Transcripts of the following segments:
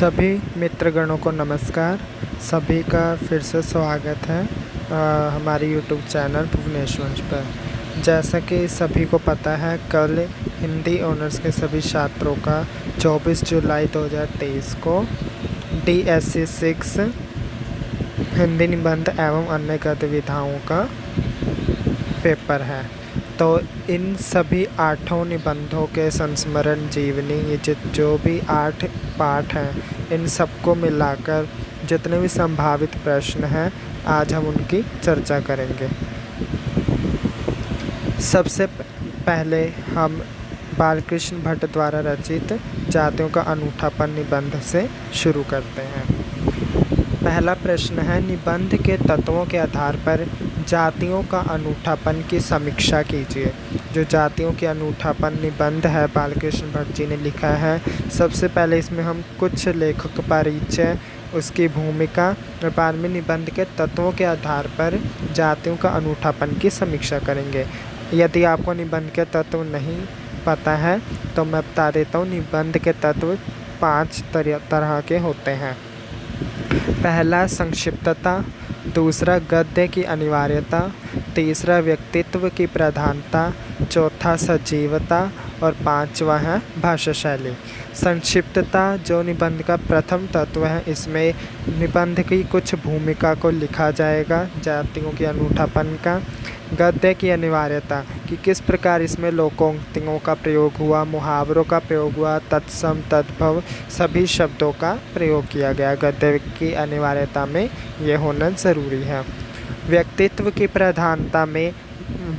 सभी मित्रगणों को नमस्कार। सभी का फिर से स्वागत है हमारे YouTube चैनल भुवनेश्वर पर। जैसा कि सभी को पता है, कल हिंदी ऑनर्स के सभी छात्रों का 24 जुलाई 2023 को DSC 6 हिंदी निबंध एवं अन्य गतिविधियों का पेपर है। तो इन सभी 8 निबंधों के संस्मरण जीवनी, ये जो भी 8 पाठ हैं, इन सबको मिलाकर जितने भी संभावित प्रश्न हैं, आज हम उनकी चर्चा करेंगे। सबसे पहले हम बालकृष्ण भट्ट द्वारा रचित जातियों का अनूठापन निबंध से शुरू करते हैं। पहला प्रश्न है, निबंध के तत्वों के आधार पर जातियों का अनूठापन की समीक्षा कीजिए। जो जातियों के अनूठापन निबंध है, बालकृष्ण भट्ट जी ने लिखा है। सबसे पहले इसमें हम कुछ लेखक परिचय, उसकी भूमिका और बाद में निबंध के तत्वों के आधार पर जातियों का अनूठापन की समीक्षा करेंगे। यदि आपको निबंध के तत्व नहीं पता है तो मैं बता देता हूँ। निबंध के तत्व 5 तरह के होते हैं। पहला संक्षिप्तता, दूसरा गद्य की अनिवार्यता, तीसरा व्यक्तित्व की प्रधानता, चौथा सजीवता और 5वां है भाषा शैली। संक्षिप्तता जो निबंध का प्रथम तत्व है, इसमें निबंध की कुछ भूमिका को लिखा जाएगा, जातियों के अनूठापन का। गद्य की अनिवार्यता कि किस प्रकार इसमें लोकोक्तियों का प्रयोग हुआ, मुहावरों का प्रयोग हुआ, तत्सम तद्भव सभी शब्दों का प्रयोग किया गया। गद्य की अनिवार्यता में ये होना ज़रूरी है। व्यक्तित्व की प्रधानता में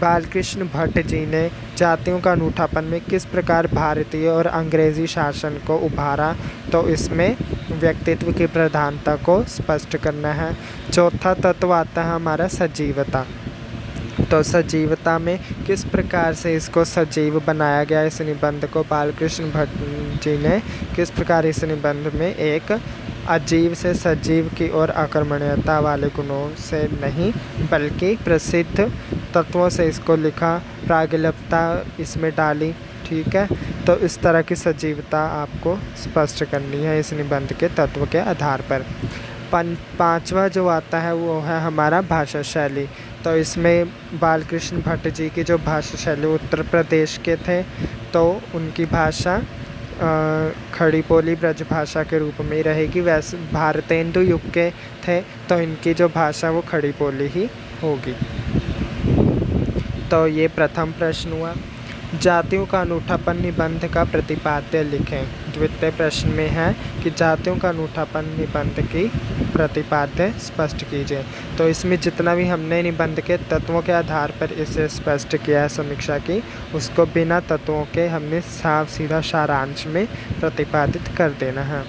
बालकृष्ण भट्ट जी ने जातियों का अनूठापन में किस प्रकार भारतीय और अंग्रेज़ी शासन को उभारा, तो इसमें व्यक्तित्व की प्रधानता को स्पष्ट करना है। चौथा तत्व आता है हमारा सजीवता। तो सजीवता में किस प्रकार से इसको सजीव बनाया गया, इस निबंध को बालकृष्ण भट्ट जी ने किस प्रकार इस निबंध में एक अजीव से सजीव की ओर आक्रमणीयता वाले गुणों से नहीं बल्कि प्रसिद्ध तत्वों से इसको लिखा, प्रागल्भता इसमें डाली। ठीक है, तो इस तरह की सजीवता आपको स्पष्ट करनी है इस निबंध के तत्व के आधार पर। 5वां जो आता है वो है हमारा भाषा शैली। तो इसमें बालकृष्ण भट्ट जी की जो भाषा शैली उत्तर प्रदेश के थे, तो उनकी भाषा खड़ी बोली ब्रज भाषा के रूप में ही रहेगी। वैसे भारतेंदु युग के थे तो इनकी जो भाषा वो खड़ी बोली ही होगी। तो ये प्रथम प्रश्न हुआ। जातियों का अनूठापन निबंध का प्रतिपाद्य लिखें। द्वितीय प्रश्न में है कि जातियों का अनूठापन निबंध की प्रतिपाद्य स्पष्ट कीजिए। तो इसमें जितना भी हमने निबंध के तत्वों के आधार पर इसे स्पष्ट किया है, समीक्षा की, उसको बिना तत्वों के हमने साफ सीधा सारांश में प्रतिपादित कर देना है।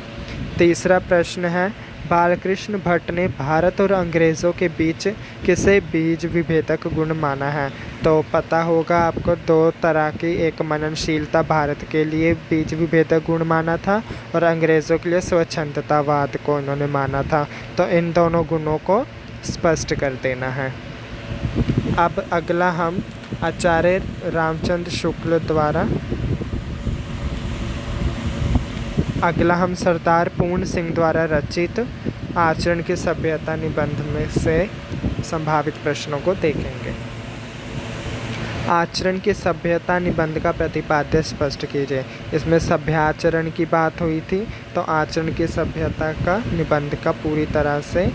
तीसरा प्रश्न है, बालकृष्ण भट्ट ने भारत और अंग्रेज़ों के बीच किसे बीज विभेदक गुण माना है। तो पता होगा आपको 2 तरह की, एक मननशीलता भारत के लिए बीज विभेदक गुण माना था और अंग्रेज़ों के लिए स्वच्छंदतावाद को इन्होंने माना था। तो इन दोनों गुणों को स्पष्ट कर देना है। अब अगला हम आचार्य रामचंद्र शुक्ल द्वारा सरदार पूर्ण सिंह द्वारा रचित आचरण की सभ्यता निबंध में से संभावित प्रश्नों को देखेंगे। आचरण की सभ्यता निबंध का प्रतिपाद्य स्पष्ट कीजिए। इसमें सभ्याचरण की बात हुई थी, तो आचरण की सभ्यता का निबंध का पूरी तरह से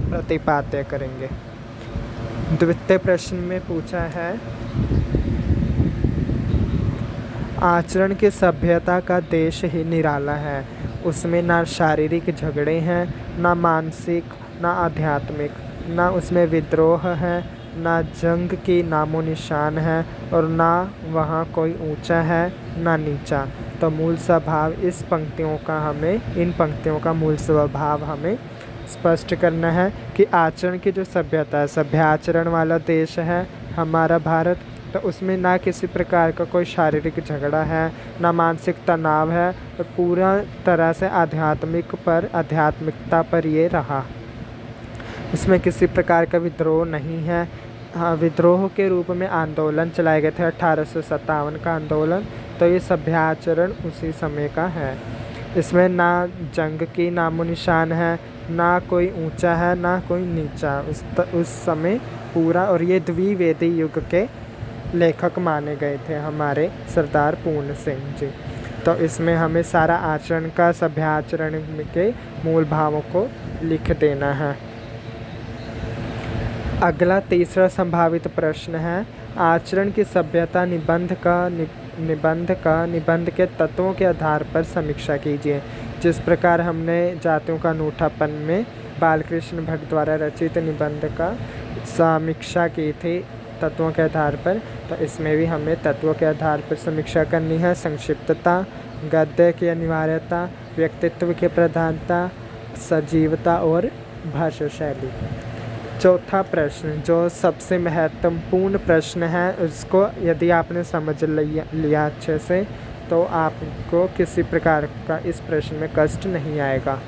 प्रतिपाद्य करेंगे। द्वितीय प्रश्न में पूछा है, आचरण की सभ्यता का देश ही निराला है। उसमें ना शारीरिक झगड़े हैं, ना मानसिक, ना आध्यात्मिक, ना उसमें विद्रोह है, ना जंग की नामो निशान है और ना वहाँ कोई ऊंचा है ना नीचा। तो मूल स्वभाव इन पंक्तियों का मूल स्वभाव हमें स्पष्ट करना है कि आचरण की जो सभ्यता है, सभ्याचरण वाला देश है हमारा भारत। तो उसमें ना किसी प्रकार का कोई शारीरिक झगड़ा है, ना मानसिक तनाव है, तो पूरा तरह से आध्यात्मिकता पर ये रहा। इसमें किसी प्रकार का विद्रोह नहीं है। हाँ, विद्रोह के रूप में आंदोलन चलाए गए थे 1857 का आंदोलन, तो ये सभ्याचरण उसी समय का है। इसमें ना जंग की नामो निशान है, ना कोई ऊंचा है ना कोई नीचा। उस समय पूरा, और ये द्विवेदी युग के लेखक माने गए थे हमारे सरदार पूर्ण सिंह जी। तो इसमें हमें सारा आचरण का, सभ्याचरण के मूल भावों को लिख देना है। अगला तीसरा संभावित प्रश्न है, आचरण की सभ्यता निबंध के तत्वों के आधार पर समीक्षा कीजिए। जिस प्रकार हमने जातियों का अनूठापन में बालकृष्ण भट्ट द्वारा रचित निबंध का समीक्षा की थी तत्वों के आधार पर, तो इसमें भी हमें तत्वों के आधार पर समीक्षा करनी है। संक्षिप्तता, गद्य की अनिवार्यता, व्यक्तित्व की प्रधानता, सजीवता और भाषा शैली। चौथा प्रश्न जो सबसे महत्वपूर्ण प्रश्न है, उसको यदि आपने समझ लिया अच्छे से तो आपको किसी प्रकार का इस प्रश्न में कष्ट नहीं आएगा।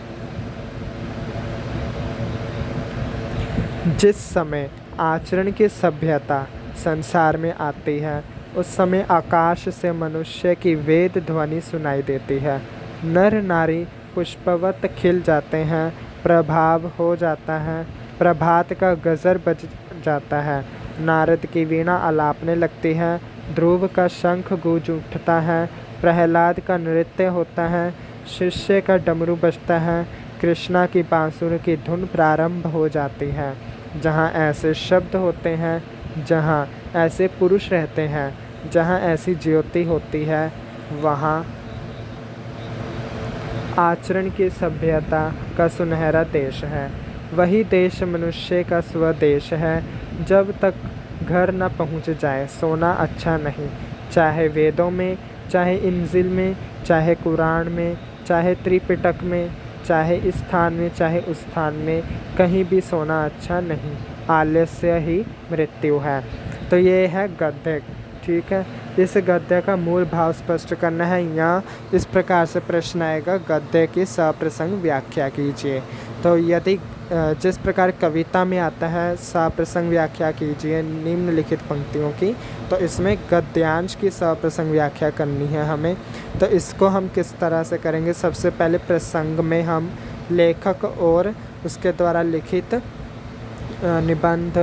जिस समय आचरण की सभ्यता संसार में आती है, उस समय आकाश से मनुष्य की वेद ध्वनि सुनाई देती है। नर नारी पुष्पवत खिल जाते हैं, प्रभाव हो जाता है, प्रभात का गजर बज जाता है, नारद की वीणा आलापने लगती है, ध्रुव का शंख गूंज उठता है, प्रहलाद का नृत्य होता है, शिष्य का डमरू बजता है, कृष्णा की बांसुरी की धुन प्रारंभ हो जाती है। जहाँ ऐसे शब्द होते हैं, जहाँ ऐसे पुरुष रहते हैं, जहाँ ऐसी ज्योति होती है, वहाँ आचरण की सभ्यता का सुनहरा देश है। वही देश मनुष्य का स्वदेश है। जब तक घर न पहुँच जाए सोना अच्छा नहीं। चाहे वेदों में, चाहे इंजिल में, चाहे कुरान में, चाहे त्रिपिटक में, चाहे इस स्थान में चाहे उस स्थान में, कहीं भी सोना अच्छा नहीं। आलस्य ही मृत्यु है। तो ये है गद्य, ठीक है। इस गद्य का मूल भाव स्पष्ट करना है। यहाँ इस प्रकार से प्रश्न आएगा, गद्य की सप्रसंग व्याख्या कीजिए। तो यदि जिस प्रकार कविता में आता है सप्रसंग व्याख्या कीजिए निम्नलिखित पंक्तियों की, तो इसमें गद्यांश की सप्रसंग व्याख्या करनी है हमें। तो इसको हम किस तरह से करेंगे? सबसे पहले प्रसंग में हम लेखक और उसके द्वारा लिखित निबंध,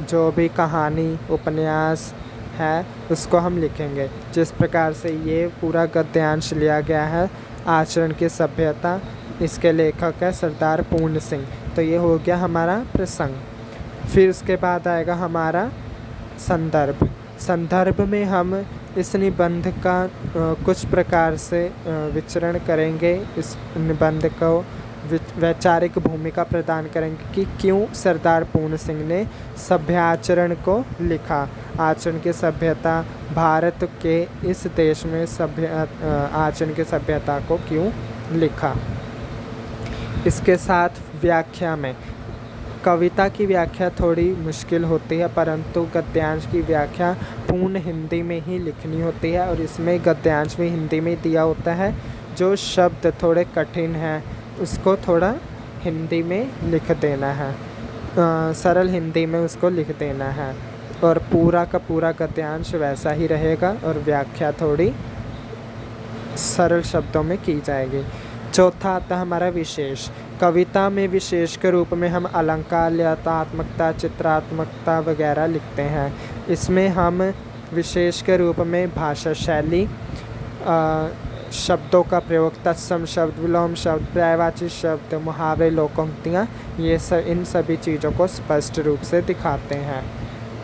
जो भी कहानी उपन्यास है, उसको हम लिखेंगे। जिस प्रकार से ये पूरा गद्यांश लिया गया है, आचरण की सभ्यता, इसके लेखक है सरदार पूर्ण सिंह। तो ये हो गया हमारा प्रसंग। फिर उसके बाद आएगा हमारा संदर्भ। संदर्भ में हम इस निबंध का कुछ प्रकार से विचरण करेंगे। इस निबंध को वैचारिक भूमिका प्रदान करेंगे कि क्यों सरदार पूर्ण सिंह ने सभ्याचरण को लिखा। आचरण की सभ्यता, भारत के इस देश में आचरण की सभ्यता को क्यों लिखा। इसके साथ व्याख्या में, कविता की व्याख्या थोड़ी मुश्किल होती है, परंतु गद्यांश की व्याख्या पूर्ण हिंदी में ही लिखनी होती है। और इसमें गद्यांश भी हिंदी में दिया होता है। जो शब्द थोड़े कठिन हैं उसको थोड़ा हिंदी में लिख देना है, सरल हिंदी में उसको लिख देना है। और पूरा का पूरा गद्यांश वैसा ही रहेगा और व्याख्या थोड़ी सरल शब्दों में की जाएगी। चौथा आता है हमारा विशेष। कविता में विशेष के रूप में हम अलंकार, लयात्मकता, चित्रात्मकता वगैरह लिखते हैं। इसमें हम विशेष के रूप में भाषा शैली, शब्दों का प्रयोग, तत्सम शब्द, विलोम शब्द, पर्यायवाची शब्द, मुहावरे, लोकोक्तियाँ, ये इन सभी चीज़ों को स्पष्ट रूप से दिखाते हैं।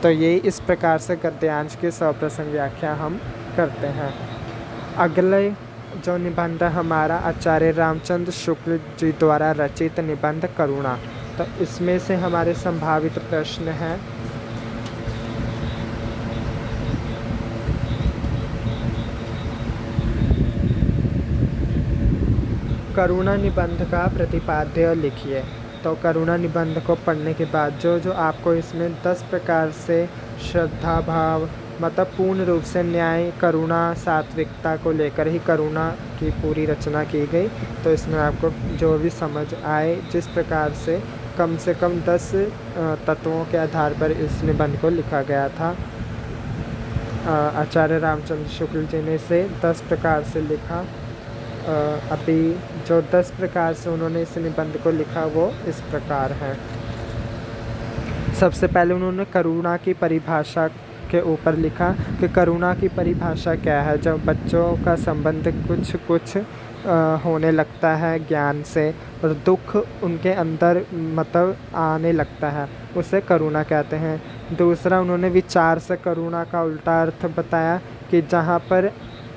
तो ये इस प्रकार से गद्यांश की सप्रसंग व्याख्या हम करते हैं। अगले जो निबंध हमारा आचार्य रामचंद्र शुक्ल जी द्वारा रचित निबंध करुणा। तो इसमें से हमारे संभावित प्रश्न हैं, करुणा निबंध का प्रतिपाद्य लिखिए। तो करुणा निबंध को पढ़ने के बाद जो आपको इसमें 10 प्रकार से श्रद्धा भाव, मतलब पूर्ण रूप से न्याय, करुणा, सात्विकता को लेकर ही करुणा की पूरी रचना की गई। तो इसमें आपको जो भी समझ आए, जिस प्रकार से कम 10 तत्वों के आधार पर इस निबंध को लिखा गया था। आचार्य रामचंद्र शुक्ल जी ने इसे 10 प्रकार से लिखा। अभी जो 10 प्रकार से उन्होंने इस निबंध को लिखा वो इस प्रकार है। सबसे पहले उन्होंने करुणा की परिभाषा के ऊपर लिखा कि करुणा की परिभाषा क्या है। जब बच्चों का संबंध कुछ कुछ होने लगता है ज्ञान से और दुख उनके अंदर मतलब आने लगता है, उसे करुणा कहते हैं। दूसरा उन्होंने विचार से करुणा का उल्टा अर्थ बताया कि जहाँ पर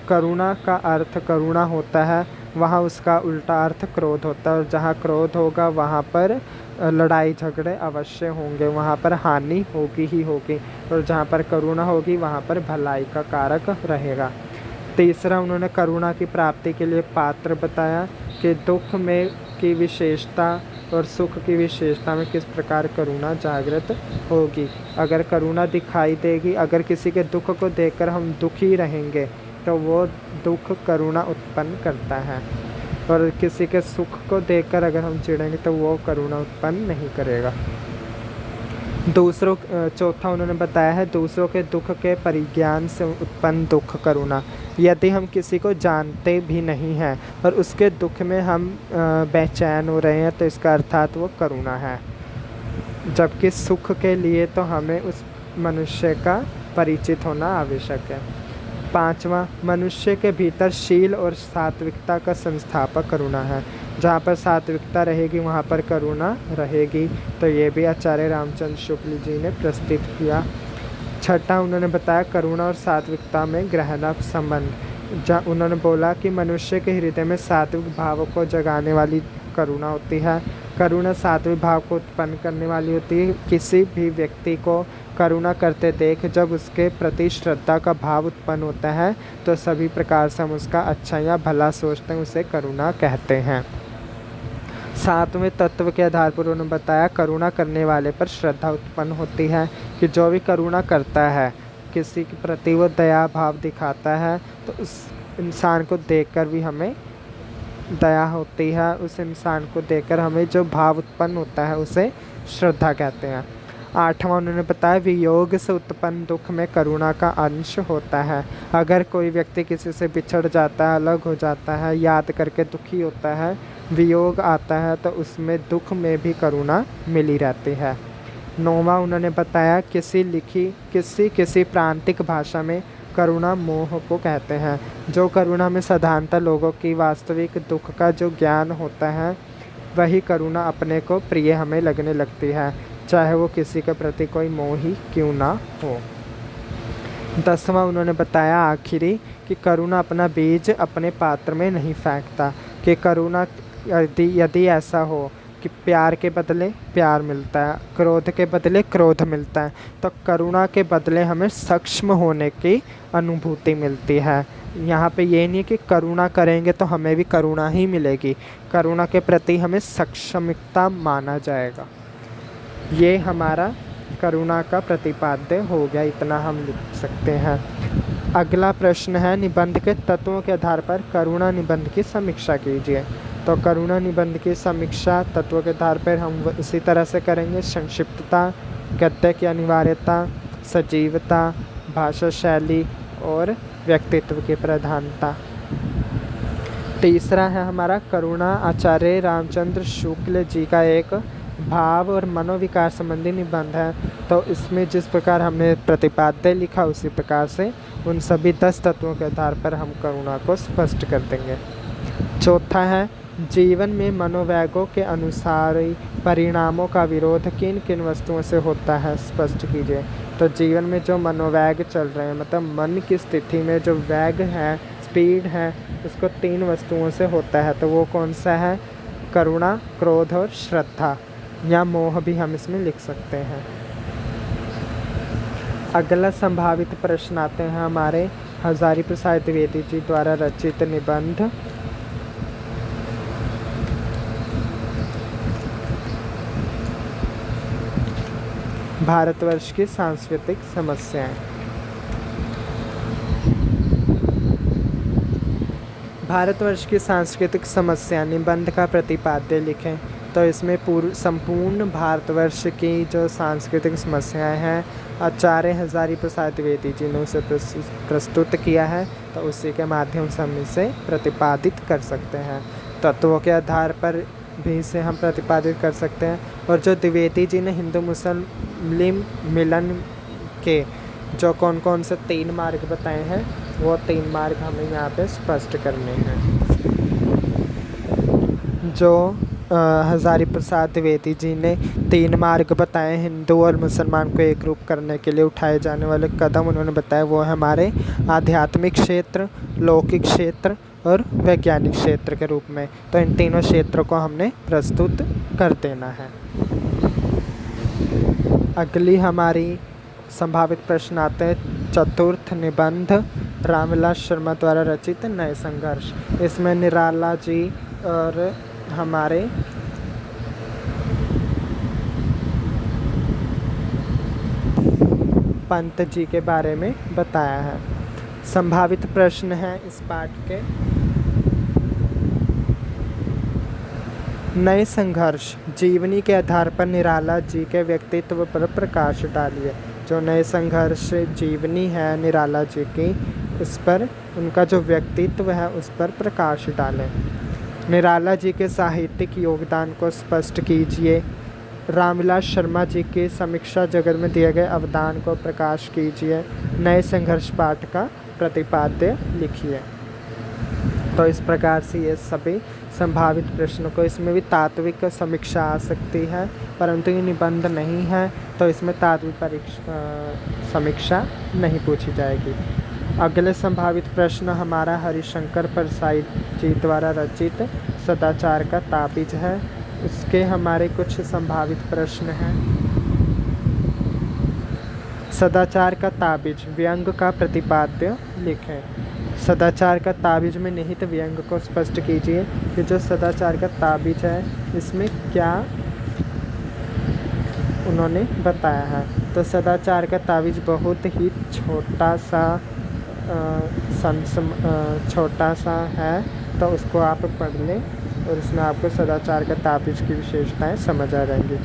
करुणा का अर्थ करुणा होता है वहाँ उसका उल्टा अर्थ क्रोध होता है, और जहाँ क्रोध होगा वहाँ पर लड़ाई झगड़े अवश्य होंगे, वहाँ पर हानि होगी ही होगी, और जहाँ पर करुणा होगी वहाँ पर भलाई का कारक रहेगा। तीसरा उन्होंने करुणा की प्राप्ति के लिए पात्र बताया कि दुख में की विशेषता और सुख की विशेषता में किस प्रकार करुणा जागृत होगी। अगर करुणा दिखाई देगी, अगर किसी के दुख को देखकर हम दुखी रहेंगे तो वो दुख करुणा उत्पन्न करता है, और किसी के सुख को देखकर अगर हम चिढ़ेंगे तो वो करुणा उत्पन्न नहीं करेगा। चौथा उन्होंने बताया है दूसरों के दुख के परिज्ञान से उत्पन्न दुख करुणा। यदि हम किसी को जानते भी नहीं हैं और उसके दुख में हम बेचैन हो रहे हैं तो इसका अर्थात वो करुणा है, जबकि सुख के लिए तो हमें उस मनुष्य का परिचित होना आवश्यक है। पांचवा, मनुष्य के भीतर शील और सात्विकता का संस्थापक करुणा है। जहाँ पर सात्विकता रहेगी वहाँ पर करुणा रहेगी, तो ये भी आचार्य रामचंद्र शुक्ल जी ने प्रस्तुत किया। छठा उन्होंने बताया करुणा और सात्विकता में गहरा संबंध। जहाँ उन्होंने बोला कि मनुष्य के हृदय में सात्विक भाव को जगाने वाली करुणा होती है। करुणा सात्विक भाव को उत्पन्न करने वाली होती है। किसी भी व्यक्ति को करुणा करते देख जब उसके प्रति श्रद्धा का भाव उत्पन्न होता है तो सभी प्रकार से हम उसका अच्छा या भला सोचते हैं, उसे करुणा कहते हैं। सातवें तत्व के आधार पर उन्होंने बताया करुणा करने वाले पर श्रद्धा उत्पन्न होती है, कि जो भी करुणा करता है किसी के प्रति वो दया भाव दिखाता है तो उस इंसान को देखकर भी हमें दया होती है, उस इंसान को देखकर हमें जो भाव उत्पन्न होता है उसे श्रद्धा कहते हैं। आठवां उन्होंने बताया वियोग से उत्पन्न दुख में करुणा का अंश होता है। अगर कोई व्यक्ति किसी से बिछड़ जाता है, अलग हो जाता है, याद करके दुखी होता है, वियोग आता है, तो उसमें दुख में भी करुणा मिली रहती है। नौवां उन्होंने बताया किसी प्रांतिक भाषा में करुणा मोह को कहते हैं। जो करुणा में साधारणतः लोगों की वास्तविक दुख का जो ज्ञान होता है वही करुणा अपने को प्रिय हमें लगने लगती है, चाहे वो किसी के प्रति कोई मोह ही क्यों ना हो। 10वां उन्होंने बताया आखिरी कि करुणा अपना बीज अपने पात्र में नहीं फेंकता, कि करुणा यदि ऐसा हो कि प्यार के बदले प्यार मिलता है, क्रोध के बदले क्रोध मिलता है, तो करुणा के बदले हमें सक्षम होने की अनुभूति मिलती है। यहाँ पे ये नहीं कि करुणा करेंगे तो हमें भी करुणा ही मिलेगी, करुणा के प्रति हमें सक्षमता माना जाएगा। ये हमारा करुणा का प्रतिपाद्य हो गया, इतना हम लिख सकते हैं। अगला प्रश्न है निबंध के तत्वों के आधार पर करुणा निबंध की समीक्षा कीजिए। तो करुणा निबंध की समीक्षा तत्वों के आधार पर हम इसी तरह से करेंगे। संक्षिप्तता, गद्य की अनिवार्यता, सजीवता, भाषा शैली और व्यक्तित्व की प्रधानता। तीसरा है हमारा करुणा आचार्य रामचंद्र शुक्ल जी का एक भाव और मनोविकार संबंधी निबंध है। तो इसमें जिस प्रकार हमने प्रतिपाद्य लिखा उसी प्रकार से उन सभी 10 तत्वों के आधार पर हम करुणा को स्पष्ट कर देंगे। चौथा है जीवन में मनोवैगों के अनुसार परिणामों का विरोध किन किन वस्तुओं से होता है, स्पष्ट कीजिए। तो जीवन में जो मनोवैग चल रहे हैं, मतलब मन की स्थिति में जो वैग है, स्पीड है, उसको 3 वस्तुओं से होता है। तो वो कौन सा है? करुणा, क्रोध और श्रद्धा, या मोह भी हम इसमें लिख सकते हैं। अगला संभावित प्रश्न आते हैं हमारे हजारी प्रसाद द्विवेदी जी द्वारा रचित निबंध भारतवर्ष की सांस्कृतिक समस्याएं। भारतवर्ष की सांस्कृतिक समस्या निबंध का प्रतिपाद्य लिखें। तो इसमें संपूर्ण भारतवर्ष की जो सांस्कृतिक समस्याएं हैं आचार्य हजारी प्रसाद द्विवेदी जी ने उसे प्रस्तुत किया है, तो उसी के माध्यम से हम इसे प्रतिपादित कर सकते हैं। तत्वों के आधार पर भी इसे हम प्रतिपादित कर सकते हैं। और जो द्विवेदी जी ने हिंदू मुस्लिम मिलन के जो कौन कौन से 3 मार्ग बताए हैं, वो 3 मार्ग हमें यहाँ पे स्पष्ट करने हैं। जो हजारी प्रसाद द्विवेदी जी ने 3 मार्ग बताए हिंदू और मुसलमान को एक रूप करने के लिए उठाए जाने वाले कदम उन्होंने बताया, वो है हमारे आध्यात्मिक क्षेत्र, लौकिक क्षेत्र और वैज्ञानिक क्षेत्र के रूप में। तो इन तीनों क्षेत्रों को हमने प्रस्तुत कर देना है। अगली हमारी संभावित प्रश्न आते हैं चतुर्थ निबंध रामविलास शर्मा द्वारा रचित नए संघर्ष। इसमें निराला जी और हमारे पंत जी के बारे में बताया है। संभावित प्रश्न है इस पाठ के, नए संघर्ष जीवनी के आधार पर निराला जी के व्यक्तित्व पर प्रकाश डालिए। जो नए संघर्ष जीवनी है निराला जी की, उस पर उनका जो व्यक्तित्व है उस पर प्रकाश डालें। निराला जी के साहित्यिक योगदान को स्पष्ट कीजिए। रामविलास शर्मा जी के समीक्षा जगत में दिए गए अवदान को प्रकाश कीजिए। नए संघर्ष पाठ का प्रतिपाद्य लिखिए। तो इस प्रकार से ये सभी संभावित प्रश्नों को, इसमें भी तात्विक समीक्षा आ सकती है, परंतु ये निबंध नहीं है तो इसमें तात्विक समीक्षा नहीं पूछी जाएगी। अगले संभावित प्रश्न हमारा हरिशंकर परसाई जी द्वारा रचित सदाचार का ताबिज है। उसके हमारे कुछ संभावित प्रश्न हैं। सदाचार का ताबिज व्यंग का प्रतिपाद्य लिखें। सदाचार का ताबिज में निहित व्यंग को स्पष्ट कीजिए कि जो सदाचार का ताबिज है इसमें क्या उन्होंने बताया है। तो सदाचार का ताबिज बहुत ही छोटा सा है, तो उसको आप पढ़ लें और इसमें आपको सदाचार का ताबिज की विशेषताएं समझ आ जाएंगी।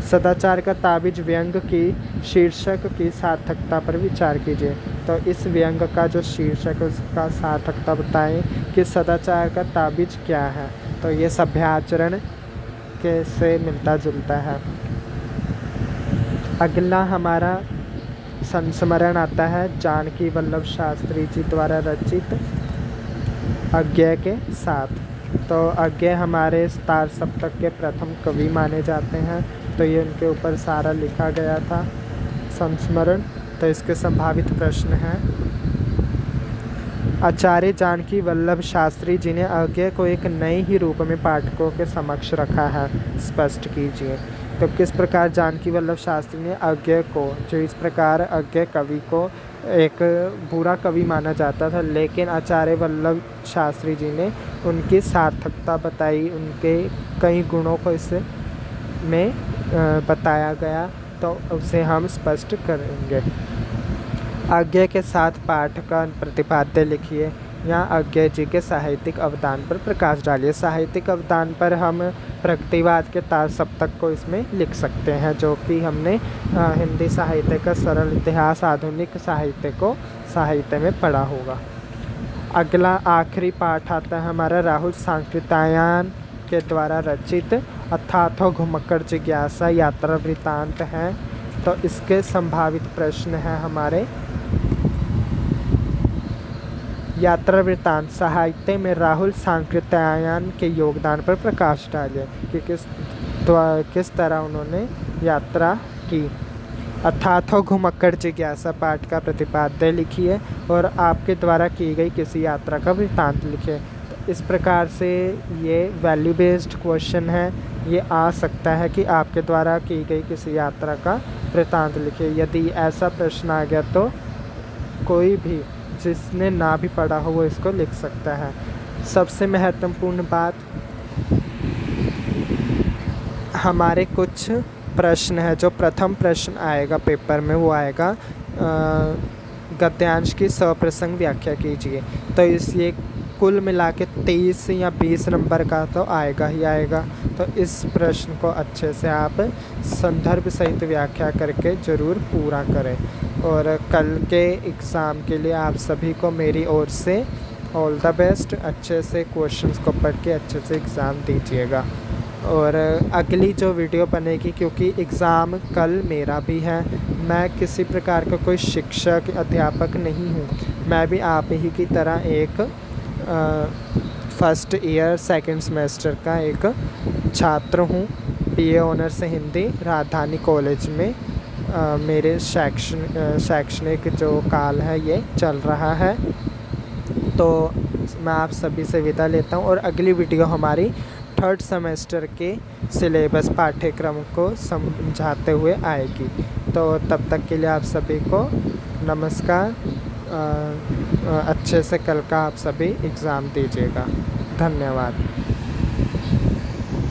सदाचार का ताबिज व्यंग की शीर्षक की सार्थकता पर विचार कीजिए। तो इस व्यंग का जो शीर्षक है उसका सार्थकता बताएं कि सदाचार का ताबिज क्या है। तो ये सभ्याचरण के से मिलता जुलता है। अगला हमारा संस्मरण आता है जानकी वल्लभ शास्त्री जी द्वारा रचित अज्ञेय के साथ। तो अज्ञेय हमारे तार सप्तक के प्रथम कवि माने जाते हैं, तो ये उनके ऊपर सारा लिखा गया था संस्मरण। तो इसके संभावित प्रश्न हैं। आचार्य जानकी वल्लभ शास्त्री जी ने अज्ञेय को एक नए ही रूप में पाठकों के समक्ष रखा है, स्पष्ट कीजिए। तो किस प्रकार जानकी वल्लभ शास्त्री ने अज्ञेय को, जो इस प्रकार अज्ञेय कवि को एक बुरा कवि माना जाता था, लेकिन आचार्य वल्लभ शास्त्री जी ने उनकी सार्थकता बताई, उनके कई गुणों को इसमें बताया गया, तो उसे हम स्पष्ट करेंगे। अज्ञेय के साथ पाठ का प्रतिपाद्य लिखिए। यहाँ अज्ञेय जी के साहित्यिक अवदान पर प्रकाश डालिए। साहित्यिक अवदान पर हम प्रगतिवाद के तार सप्तक को इसमें लिख सकते हैं, जो कि हमने हिंदी साहित्य का सरल इतिहास आधुनिक साहित्य में पढ़ा होगा। अगला आखिरी पाठ आता है हमारा राहुल सांकृत्यायन के द्वारा रचित अथाथो घुमक्कड़ जिज्ञासा यात्रा वृत्तांत है। तो इसके संभावित प्रश्न हैं हमारे। यात्रा वृत्तांत साहित्य में राहुल सांकृत्यायन के योगदान पर प्रकाश डालिए कि किस तरह उन्होंने यात्रा की। अथाथो घुमक्कड़ जिज्ञासा पाठ का प्रतिपाद्य लिखिए और आपके द्वारा की गई किसी यात्रा का वृत्तांत लिखिए। तो इस प्रकार से ये वैल्यू बेस्ड क्वेश्चन है। ये आ सकता है कि आपके द्वारा की गई किसी यात्रा का वृत्तांत लिखिए। यदि ऐसा प्रश्न आ गया तो कोई भी जिसने ना भी पढ़ा हो वो इसको लिख सकता है। सबसे महत्वपूर्ण बात, हमारे कुछ प्रश्न है। जो प्रथम प्रश्न आएगा पेपर में वो आएगा गद्यांश की सप्रसंग व्याख्या कीजिए। तो ये कुल मिला के 23 या 20 नंबर का तो आएगा ही आएगा। तो इस प्रश्न को अच्छे से आप संदर्भ सहित व्याख्या करके ज़रूर पूरा करें। और कल के एग्ज़ाम के लिए आप सभी को मेरी ओर से ऑल द बेस्ट। अच्छे से क्वेश्चंस को पढ़ के अच्छे से एग्ज़ाम दीजिएगा। और अगली जो वीडियो बनेगी, क्योंकि एग्ज़ाम कल मेरा भी है, मैं किसी प्रकार का कोई शिक्षक अध्यापक नहीं हूँ, मैं भी आप ही की तरह एक फर्स्ट ईयर सेकंड सेमेस्टर का एक छात्र हूँ। BA ऑनर्स हिंदी राजधानी कॉलेज में मेरे शैक्षणिक जो काल है ये चल रहा है। तो मैं आप सभी से विदा लेता हूँ और अगली वीडियो हमारी थर्ड सेमेस्टर के सिलेबस पाठ्यक्रम को समझाते हुए आएगी। तो तब तक के लिए आप सभी को नमस्कार। अच्छे से कल का आप सभी एग्ज़ाम दीजिएगा। धन्यवाद।